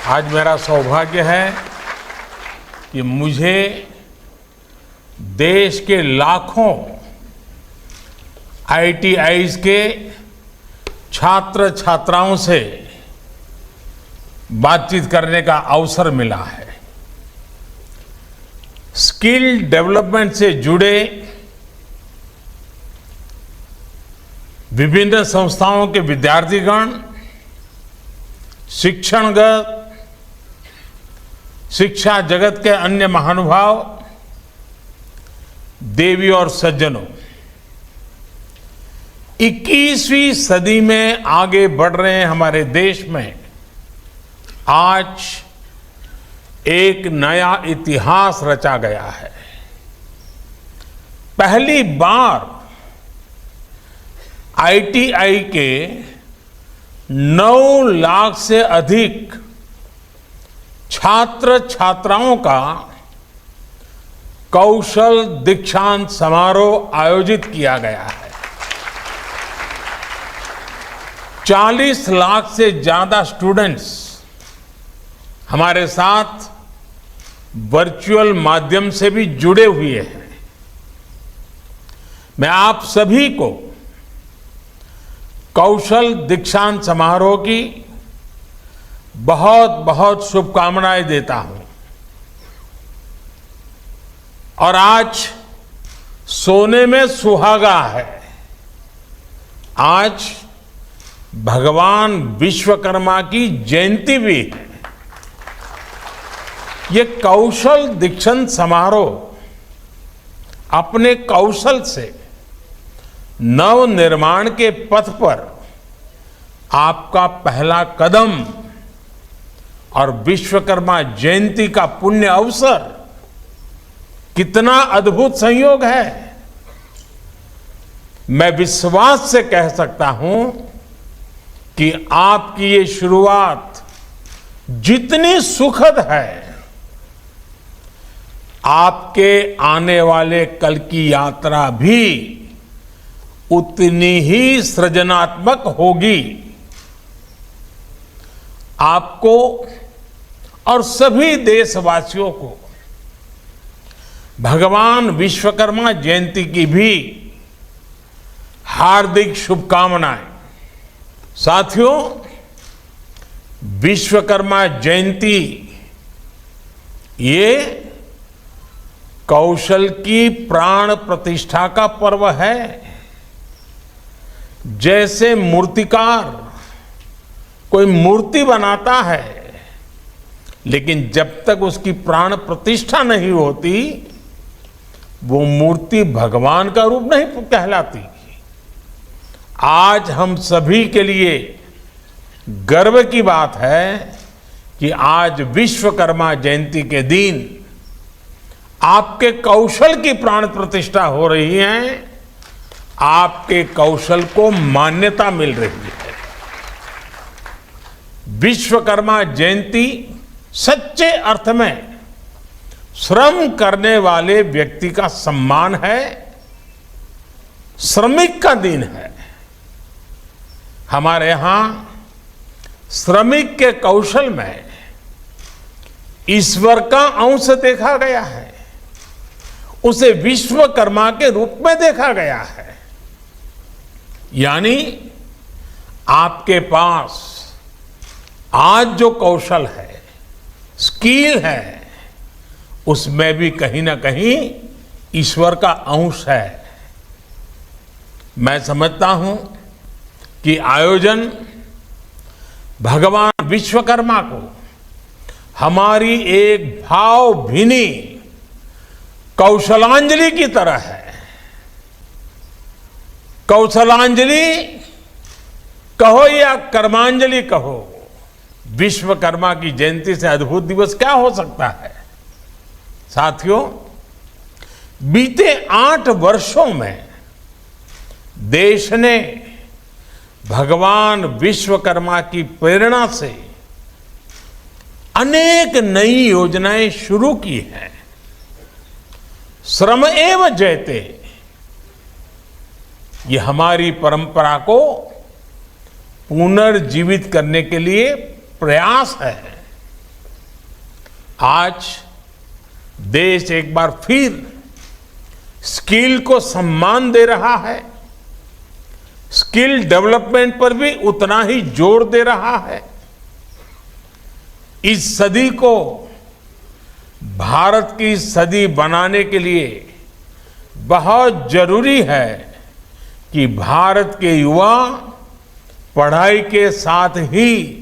आज मेरा सौभाग्य है कि मुझे देश के लाखों IITs के छात्र छात्राओं से बातचीत करने का अवसर मिला है। स्किल डेवलपमेंट से जुड़े विभिन्न संस्थाओं के विद्यार्थीगण, शिक्षणगत, शिक्षा जगत के अन्य महानुभाव, देवी और सज्जनों, 21वीं सदी में आगे बढ़ रहे हमारे देश में आज एक नया इतिहास रचा गया है। पहली बार IIT के 9 लाख से अधिक छात्र छात्राओं का कौशल दीक्षांत समारोह आयोजित किया गया है। 40 लाख से ज्यादा स्टूडेंट्स हमारे साथ वर्चुअल माध्यम से भी जुड़े हुए हैं। मैं आप सभी को कौशल दीक्षांत समारोह की बहुत बहुत शुभकामनाएं देता हूं। और आज सोने में सुहागा है। आज भगवान विश्वकर्मा की जयंती भी है। ये कौशल दीक्षांत समारोह अपने कौशल से नव निर्माण के पथ पर आपका पहला कदम और विश्वकर्मा जयंती का पुण्य अवसर कितना अद्भुत संयोग है। मैं विश्वास से कह सकता हूं कि आपकी ये शुरुआत जितनी सुखद है, आपके आने वाले कल की यात्रा भी उतनी ही सृजनात्मक होगी। आपको और सभी देशवासियों को भगवान विश्वकर्मा जयंती की भी हार्दिक शुभकामनाएं। साथियों, विश्वकर्मा जयंती ये कौशल की प्राण प्रतिष्ठा का पर्व है। जैसे मूर्तिकार कोई मूर्ति बनाता है, लेकिन जब तक उसकी प्राण प्रतिष्ठा नहीं होती, वो मूर्ति भगवान का रूप नहीं कहलाती। आज हम सभी के लिए गर्व की बात है कि आज विश्वकर्मा जयंती के दिन आपके कौशल की प्राण प्रतिष्ठा हो रही है। आपके कौशल को मान्यता मिल रही है। विश्वकर्मा जयंती सच्चे अर्थ में श्रम करने वाले व्यक्ति का सम्मान है, श्रमिक का दिन है। हमारे यहां श्रमिक के कौशल में ईश्वर का अंश देखा गया है। उसे विश्वकर्मा के रूप में देखा गया है। यानी आपके पास आज जो कौशल है, स्किल है, उसमें भी कहीं ना कहीं ईश्वर का अंश है। मैं समझता हूं कि आयोजन भगवान विश्वकर्मा को हमारी एक भावभीनी कौशलांजलि की तरह है। कौशलांजलि कहो या कर्मांजलि कहो, विश्वकर्मा की जयंती से अद्भुत दिवस क्या हो सकता है। साथियों, बीते 8 वर्षों में देश ने भगवान विश्वकर्मा की प्रेरणा से अनेक नई योजनाएं शुरू की हैं। श्रम एव जयते, ये हमारी परंपरा को पुनर्जीवित करने के लिए प्रयास है। आज देश एक बार फिर स्किल को सम्मान दे रहा है, स्किल डेवलपमेंट पर भी उतना ही जोर दे रहा है। इस सदी को भारत की सदी बनाने के लिए बहुत जरूरी है कि भारत के युवा पढ़ाई के साथ ही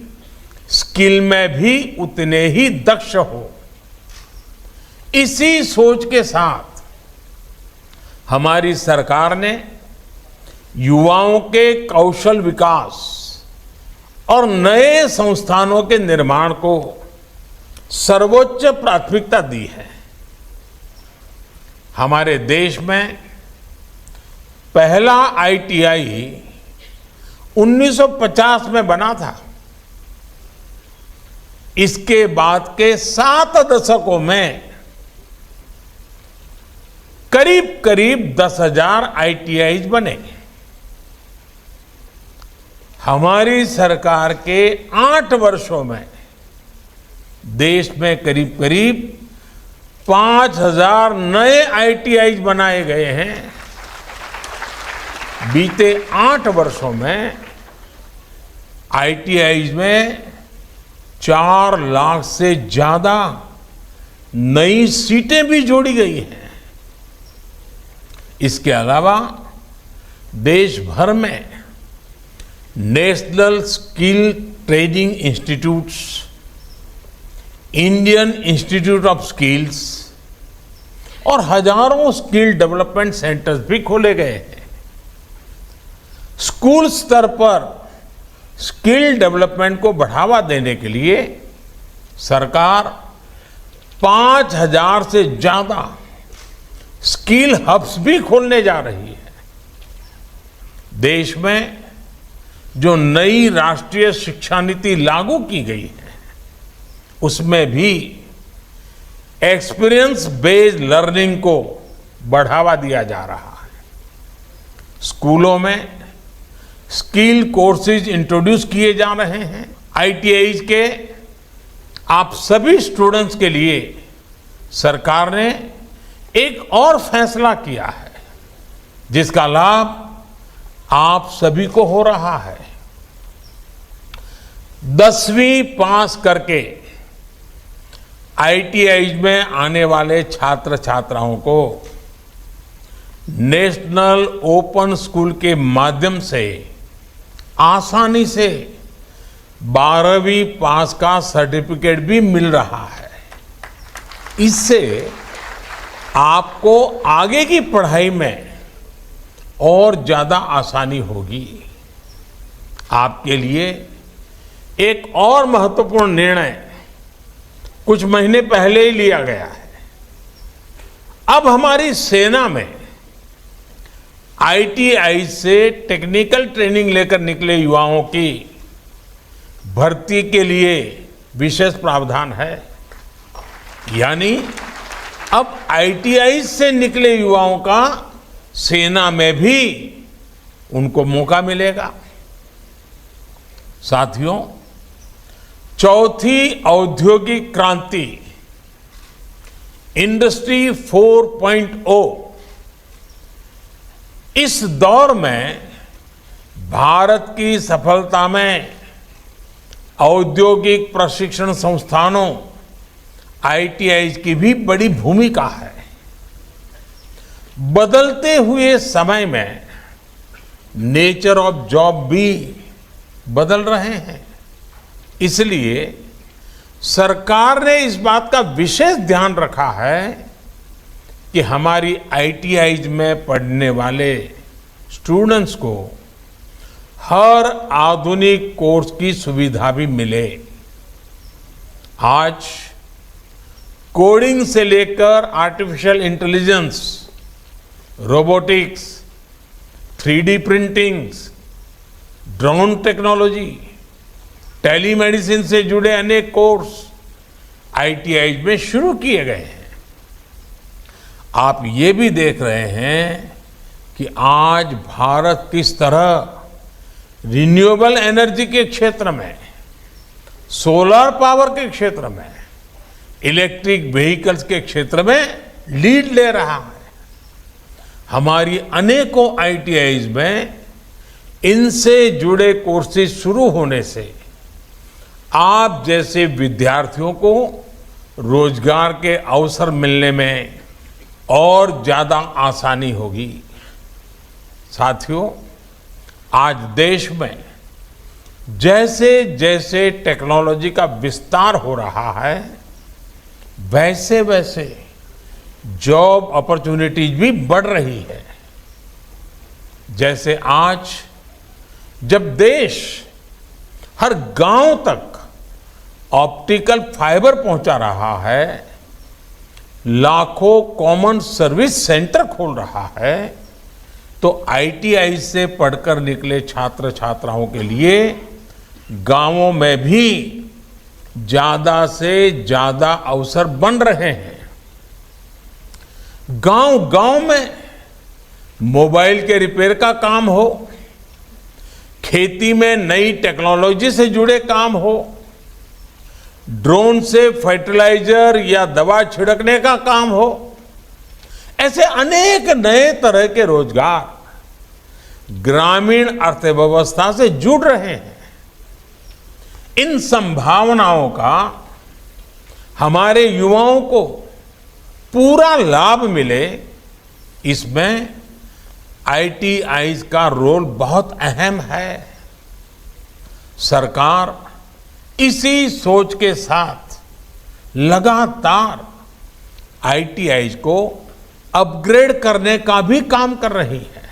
स्किल में भी उतने ही दक्ष हो। इसी सोच के साथ हमारी सरकार ने युवाओं के कौशल विकास और नए संस्थानों के निर्माण को सर्वोच्च प्राथमिकता दी है। हमारे देश में पहला आईटीआई 1950 में बना था। इसके बाद के 7 दशकों में करीब करीब 10,000 आईटीआई बने। हमारी सरकार के 8 वर्षों में देश में करीब करीब 5,000 नए आईटीआई बनाए गए हैं। बीते 8 वर्षों में आईटीआई में 4 लाख से ज्यादा नई सीटें भी जोड़ी गई हैं। इसके अलावा देश भर में national skill training institutes, Indian institute of skills और हजारों स्किल डेवलपमेंट सेंटर्स भी खोले गए हैं। स्कूल स्तर पर स्किल डेवलपमेंट को बढ़ावा देने के लिए सरकार 5,000 से ज्यादा स्किल हब्स भी खोलने जा रही है। देश में जो नई राष्ट्रीय शिक्षा नीति लागू की गई है, उसमें भी एक्सपीरियंस बेस्ड लर्निंग को बढ़ावा दिया जा रहा है। स्कूलों में स्किल कोर्सेज इंट्रोड्यूस किए जा रहे हैं। आईटीआई के आप सभी स्टूडेंट्स के लिए सरकार ने एक और फैसला किया है, जिसका लाभ आप सभी को हो रहा है। 10वीं पास करके आईटीआई में आने वाले छात्र छात्राओं को नेशनल ओपन स्कूल के माध्यम से आसानी से 12वीं पास का सर्टिफिकेट भी मिल रहा है। इससे आपको आगे की पढ़ाई में और ज्यादा आसानी होगी। आपके लिए एक और महत्वपूर्ण निर्णय कुछ महीने पहले ही लिया गया है। अब हमारी सेना में आईटीआई से टेक्निकल ट्रेनिंग लेकर निकले युवाओं की भर्ती के लिए विशेष प्रावधान है। यानी अब आईटीआई से निकले युवाओं का सेना में भी उनको मौका मिलेगा। साथियों, चौथी औद्योगिक क्रांति इंडस्ट्री 4.0 इस दौर में भारत की सफलता में औद्योगिक प्रशिक्षण संस्थानों आईटीआई की भी बड़ी भूमिका है। बदलते हुए समय में नेचर ऑफ जॉब भी बदल रहे हैं। इसलिए सरकार ने इस बात का विशेष ध्यान रखा है कि हमारी आईटीआई में पढ़ने वाले स्टूडेंट्स को हर आधुनिक कोर्स की सुविधा भी मिले। आज कोडिंग से लेकर artificial intelligence, robotics, 3D printing, drone technology, telemedicine से जुड़े अनेक कोर्स आईटीआई में शुरू किए गए हैं। आप ये भी देख रहे हैं कि आज भारत किस तरह रिन्यूएबल एनर्जी के क्षेत्र में, सोलर पावर के क्षेत्र में इलेक्ट्रिक व्हीकल्स के क्षेत्र में लीड ले रहा है। हमारी अनेकों आईटीआईज में इनसे जुड़े कोर्सेज शुरू होने से आप जैसे विद्यार्थियों को रोजगार के अवसर मिलने में और ज्यादा आसानी होगी। साथियों, आज देश में जैसे जैसे टेक्नोलॉजी का विस्तार हो रहा है, वैसे वैसे जॉब अपॉर्चुनिटीज भी बढ़ रही है। जैसे आज जब देश हर गांव तक ऑप्टिकल फाइबर पहुंचा रहा है, लाखों कॉमन सर्विस सेंटर खोल रहा है, तो आईटीआई से पढ़कर निकले छात्र छात्राओं के लिए गांवों में भी ज्यादा से ज्यादा अवसर बन रहे हैं। गांव गांव में मोबाइल के रिपेयर का काम हो, खेती में नई टेक्नोलॉजी से जुड़े काम हो, ड्रोन से फर्टिलाइजर या दवा छिड़कने का काम हो, ऐसे अनेक नए तरह के रोजगार ग्रामीण अर्थव्यवस्था से जुड़ रहे हैं। इन संभावनाओं का हमारे युवाओं को पूरा लाभ मिले, इसमें आईटीआईज का रोल बहुत अहम है। सरकार इसी सोच के साथ लगातार आईटीआईज को अपग्रेड करने का भी काम कर रही है,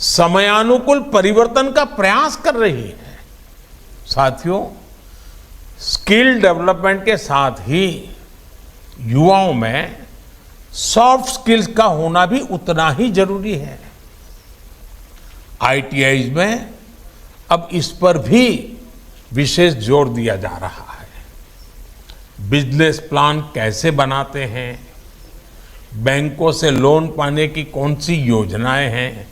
समयानुकूल परिवर्तन का प्रयास कर रही है। साथियों, स्किल डेवलपमेंट के साथ ही युवाओं में सॉफ्ट स्किल्स का होना भी उतना ही जरूरी है। आईटीआईज में अब इस पर भी विशेष जोर दिया जा रहा है। बिजनेस प्लान कैसे बनाते हैं, बैंकों से लोन पाने की कौन सी योजनाएं हैं,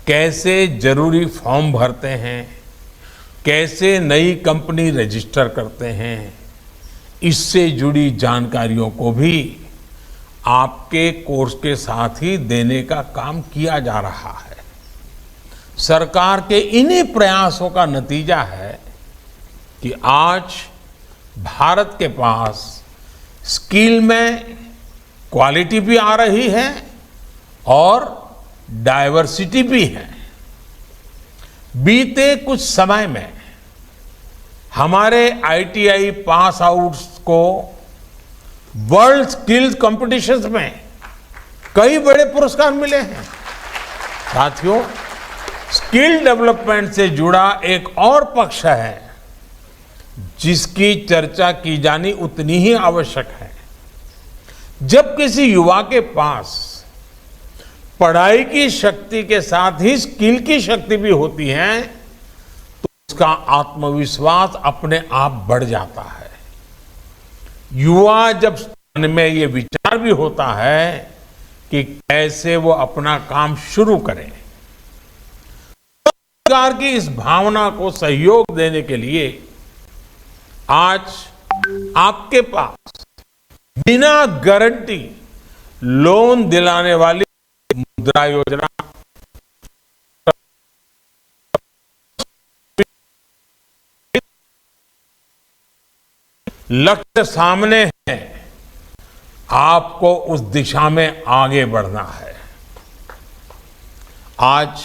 कैसे जरूरी फॉर्म भरते हैं, कैसे नई कंपनी रजिस्टर करते हैं, इससे जुड़ी जानकारियों को भी आपके कोर्स के साथ ही देने का काम किया जा रहा है। सरकार के इन्हीं प्रयासों का नतीजा है कि आज भारत के पास स्किल में क्वालिटी भी आ रही है और डाइवर्सिटी भी है। बीते कुछ समय में हमारे आईटीआई पास आउट्स को वर्ल्ड स्किल्स कॉम्पिटिशन्स में कई बड़े पुरस्कार मिले हैं। साथियों, स्किल डेवलपमेंट से जुड़ा एक और पक्ष है जिसकी चर्चा की जानी उतनी ही आवश्यक है। जब किसी युवा के पास पढ़ाई की शक्ति के साथ ही स्किल की शक्ति भी होती है, तो उसका आत्मविश्वास अपने आप बढ़ जाता है। युवा जब मन में ये विचार भी होता है कि कैसे वो अपना काम शुरू करें, सरकार की इस भावना को सहयोग देने के लिए आज आपके पास बिना गारंटी लोन दिलाने वाली मुद्रा योजना, लक्ष्य सामने है, आपको उस दिशा में आगे बढ़ना है। आज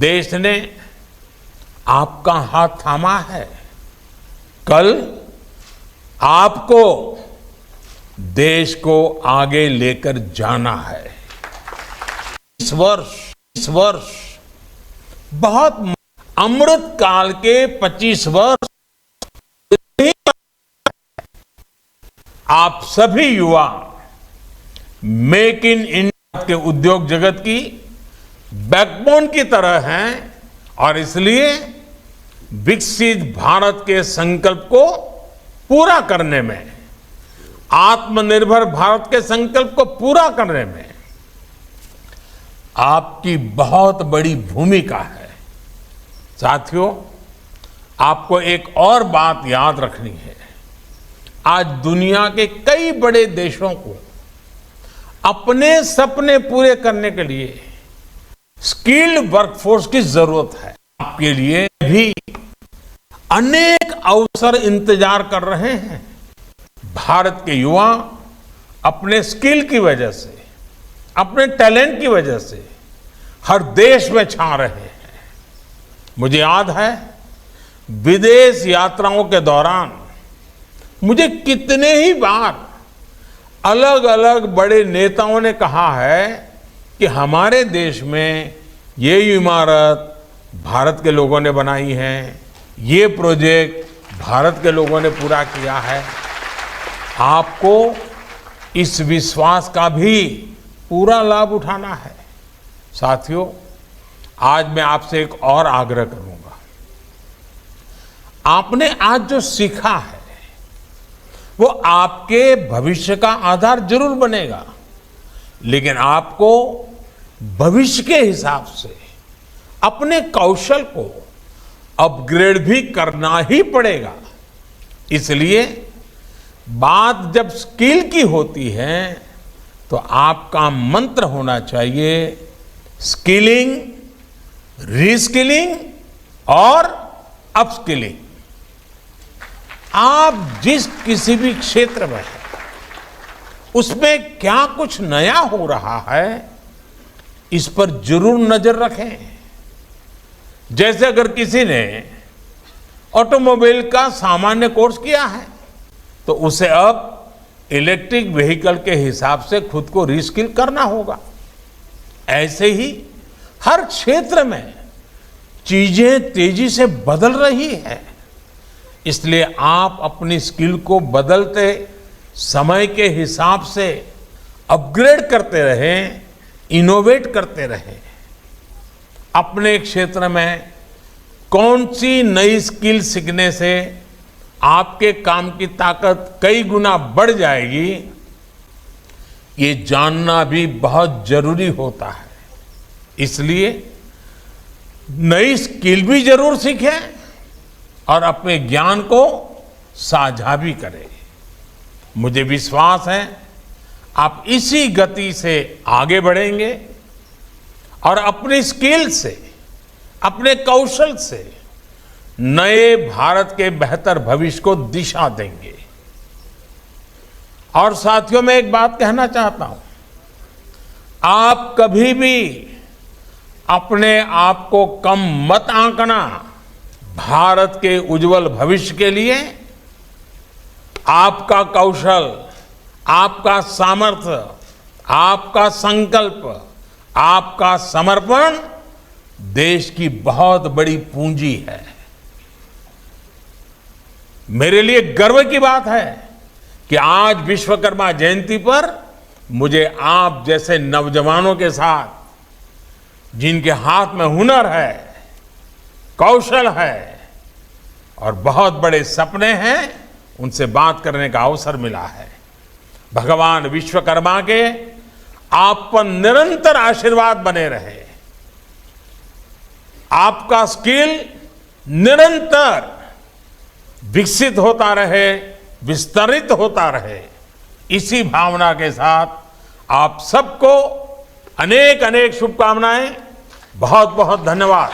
देश ने आपका हाथ थामा है, कल आपको देश को आगे लेकर जाना है। इस वर्ष बहुत अमृत काल के 25 वर्ष आप सभी युवा मेक इन इंडिया के उद्योग जगत की बैकबोन की तरह हैं और इसलिए विकसित भारत के संकल्प को पूरा करने में, आत्मनिर्भर भारत के संकल्प को पूरा करने में आपकी बहुत बड़ी भूमिका है। साथियों, आपको एक और बात याद रखनी है। आज दुनिया के कई बड़े देशों को अपने सपने पूरे करने के लिए स्किल्ड वर्कफोर्स की जरूरत है। आपके लिए भी अनेक अवसर इंतजार कर रहे हैं। भारत के युवा अपने स्किल की वजह से, अपने टैलेंट की वजह से हर देश में छा रहे हैं। मुझे याद है विदेश यात्राओं के दौरान मुझे कितने ही बार अलग अलग बड़े नेताओं ने कहा है कि हमारे देश में ये इमारत भारत के लोगों ने बनाई है, ये प्रोजेक्ट भारत के लोगों ने पूरा किया है। आपको इस विश्वास का भी पूरा लाभ उठाना है। साथियों, आज मैं आपसे एक और आग्रह करूंगा। आपने आज जो सीखा है वो आपके भविष्य का आधार जरूर बनेगा, लेकिन आपको भविष्य के हिसाब से अपने कौशल को अपग्रेड भी करना ही पड़ेगा। इसलिए बात जब स्किल की होती है तो आपका मंत्र होना चाहिए स्किलिंग, रीस्किलिंग और अपस्किलिंग। आप जिस किसी भी क्षेत्र में हैं उसमें क्या कुछ नया हो रहा है इस पर जरूर नजर रखें। जैसे अगर किसी ने ऑटोमोबाइल का सामान्य कोर्स किया है तो उसे अब इलेक्ट्रिक व्हीकल के हिसाब से खुद को रीस्किल करना होगा। ऐसे ही हर क्षेत्र में चीजें तेजी से बदल रही है, इसलिए आप अपनी स्किल को बदलते समय के हिसाब से अपग्रेड करते रहें, इनोवेट करते रहें। अपने क्षेत्र में कौन सी नई स्किल सीखने से आपके काम की ताकत कई गुना बढ़ जाएगी, ये जानना भी बहुत जरूरी होता है। इसलिए नई स्किल भी जरूर सीखें और अपने ज्ञान को साझा भी करें। मुझे विश्वास है आप इसी गति से आगे बढ़ेंगे और अपनी स्किल से, अपने कौशल से नए भारत के बेहतर भविष्य को दिशा देंगे। और साथियों, मैं एक बात कहना चाहता हूं, आप कभी भी अपने आप को कम मत आंकना। भारत के उज्जवल भविष्य के लिए आपका कौशल, आपका सामर्थ्य, आपका संकल्प, आपका समर्पण देश की बहुत बड़ी पूंजी है। मेरे लिए गर्व की बात है कि आज विश्वकर्मा जयंती पर मुझे आप जैसे नौजवानों के साथ, जिनके हाथ में हुनर है, कौशल है और बहुत बड़े सपने हैं, उनसे बात करने का अवसर मिला है। भगवान विश्वकर्मा के आप पर निरंतर आशीर्वाद बने रहे, आपका स्किल निरंतर विकसित होता रहे, विस्तरित होता रहे। इसी भावना के साथ आप सबको अनेक अनेक शुभकामनाएं। बहुत बहुत धन्यवाद।